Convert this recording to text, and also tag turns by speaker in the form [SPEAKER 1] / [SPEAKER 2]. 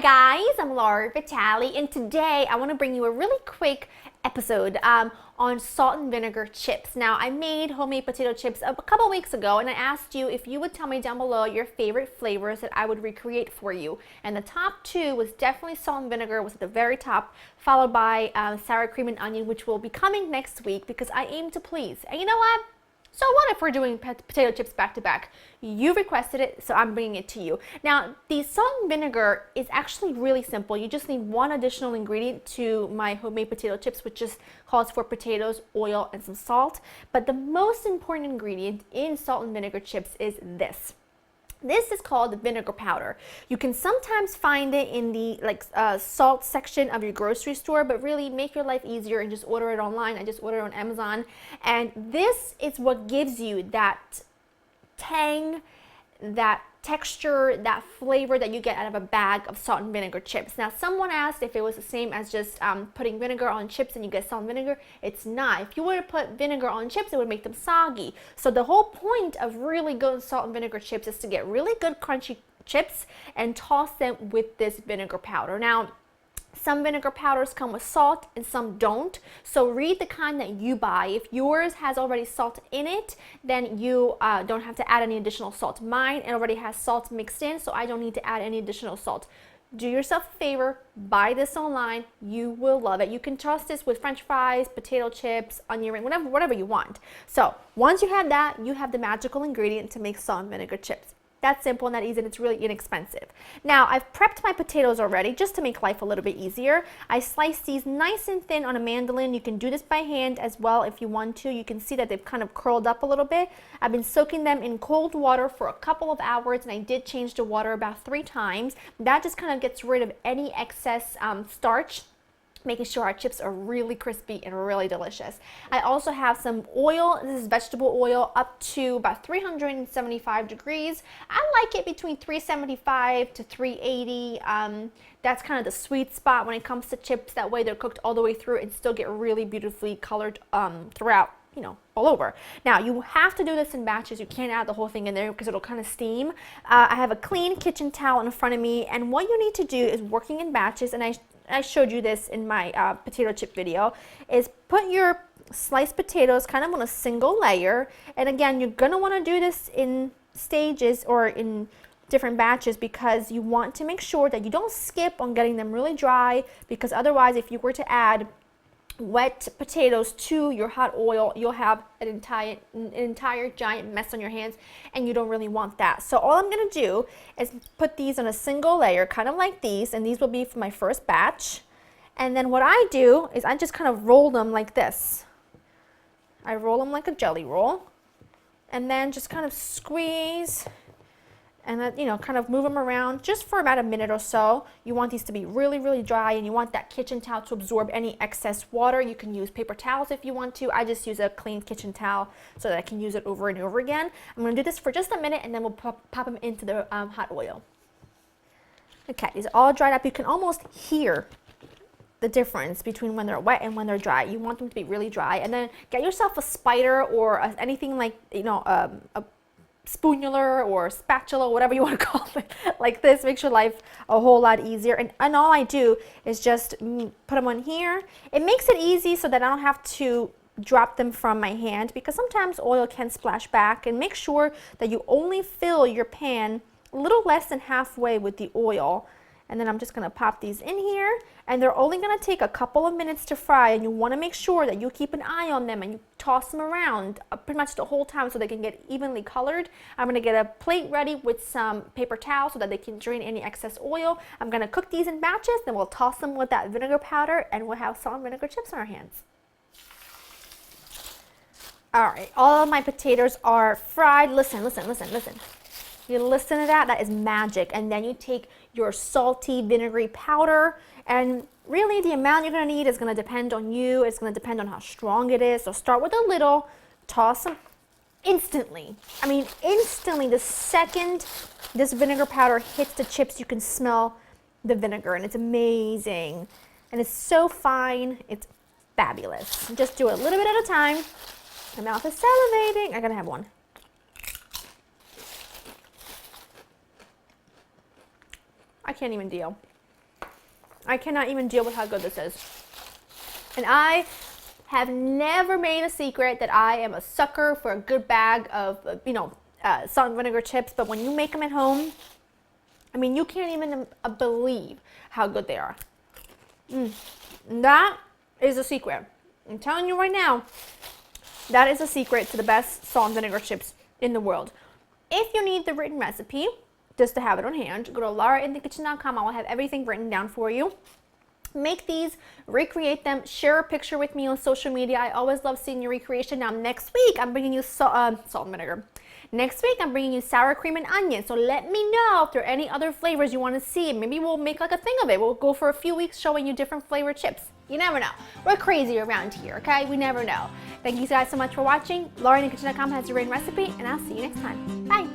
[SPEAKER 1] Hi guys, I'm Laura Vitale, and today I want to bring you a really quick episode on salt and vinegar chips. Now, I made homemade potato chips a couple weeks ago, and I asked you if you would tell me down below your favorite flavors that I would recreate for you. And the top two was definitely salt and vinegar, was at the very top, followed by sour cream and onion, which will be coming next week because I aim to please. And you know what? So what if we're doing potato chips back to back? You requested it, so I'm bringing it to you. Now, the salt and vinegar is actually really simple. You just need one additional ingredient to my homemade potato chips, which just calls for potatoes, oil, and some salt. But the most important ingredient in salt and vinegar chips is this. This is called vinegar powder. You can sometimes find it in the salt section of your grocery store, but really make your life easier and just order it online. I just ordered it on Amazon. And this is what gives you that tang, that texture, that flavor that you get out of a bag of salt and vinegar chips. Now, someone asked if it was the same as just putting vinegar on chips and you get salt and vinegar. It's not. If you were to put vinegar on chips, it would make them soggy. So the whole point of really good salt and vinegar chips is to get really good crunchy chips and toss them with this vinegar powder. Now, some vinegar powders come with salt and some don't. So read the kind that you buy. If yours has already salt in it, then you don't have to add any additional salt. Mine, it already has salt mixed in, so I don't need to add any additional salt. Do yourself a favor, buy this online. You will love it. You can toss this with French fries, potato chips, onion ring, whatever you want. So once you have that, you have the magical ingredient to make salt and vinegar chips. That's simple and that easy, and it's really inexpensive. Now, I've prepped my potatoes already just to make life a little bit easier. I sliced these nice and thin on a mandolin. You can do this by hand as well if you want to. You can see that they've kind of curled up a little bit. I've been soaking them in cold water for a couple of hours, and I did change the water about 3 times. That just kind of gets rid of any excess starch, making sure our chips are really crispy and really delicious. I also have some oil. This is vegetable oil up to about 375 degrees. I like it between 375 to 380. That's kind of the sweet spot when it comes to chips. That way they're cooked all the way through and still get really beautifully colored throughout, you know, all over. Now, you have to do this in batches. You can't add the whole thing in there because it'll kind of steam. I have a clean kitchen towel in front of me, and what you need to do is working in batches, and I showed you this in my potato chip video, is put your sliced potatoes kind of on a single layer. And again, you're going to want to do this in stages or in different batches because you want to make sure that you don't skip on getting them really dry, because otherwise if you were to add wet potatoes to your hot oil, you'll have an entire giant mess on your hands, and you don't really want that. So all I'm going to do is put these on a single layer, kind of like these, and these will be for my first batch. And then what I do is I just kind of roll them like this. I roll them like a jelly roll, and then just kind of squeeze and then, you know, kind of move them around just for about a minute or so. You want these to be really, really dry, and you want that kitchen towel to absorb any excess water. You can use paper towels if you want to. I just use a clean kitchen towel so that I can use it over and over again. I'm going to do this for just a minute, and then we'll pop them into the hot oil. Okay, these are all dried up. You can almost hear the difference between when they're wet and when they're dry. You want them to be really dry, and then get yourself a spider or anything like, you know, a spoonular or spatula, whatever you want to call it, like this. Makes your life a whole lot easier. And all I do is just put them on here. It makes it easy so that I don't have to drop them from my hand, because sometimes oil can splash back. And make sure that you only fill your pan a little less than halfway with the oil. And then I'm just going to pop these in here, and they're only going to take a couple of minutes to fry, and you want to make sure that you keep an eye on them and you toss them around pretty much the whole time so they can get evenly colored. I'm going to get a plate ready with some paper towel so that they can drain any excess oil. I'm going to cook these in batches, then we'll toss them with that vinegar powder, and we'll have salt and vinegar chips on our hands. All right, all of my potatoes are fried. Listen. You listen to that? That is magic. And then you take your salty, vinegary powder, and really the amount you're going to need is going to depend on you. It's going to depend on how strong it is. So start with a little, toss them instantly. I mean, instantly, the second this vinegar powder hits the chips, you can smell the vinegar, and it's amazing. And it's so fine. It's fabulous. Just do it a little bit at a time. My mouth is salivating. I gotta have one. I can't even deal. I cannot even deal with how good this is. And I have never made a secret that I am a sucker for a good bag of, salt and vinegar chips. But when you make them at home, I mean, you can't even believe how good they are. That is a secret. I'm telling you right now, that is a secret to the best salt and vinegar chips in the world. If you need the written recipe, just to have it on hand, go to laurainthekitchen.com. I will have everything written down for you. Make these, recreate them, share a picture with me on social media. I always love seeing your recreation. Now, next week, I'm bringing you salt and vinegar. Next week, I'm bringing you sour cream and onion. So let me know if there are any other flavors you want to see. Maybe we'll make like a thing of it. We'll go for a few weeks showing you different flavored chips. You never know. We're crazy around here, okay? We never know. Thank you guys so much for watching. LauraInTheKitchen.com has your written recipe, and I'll see you next time. Bye.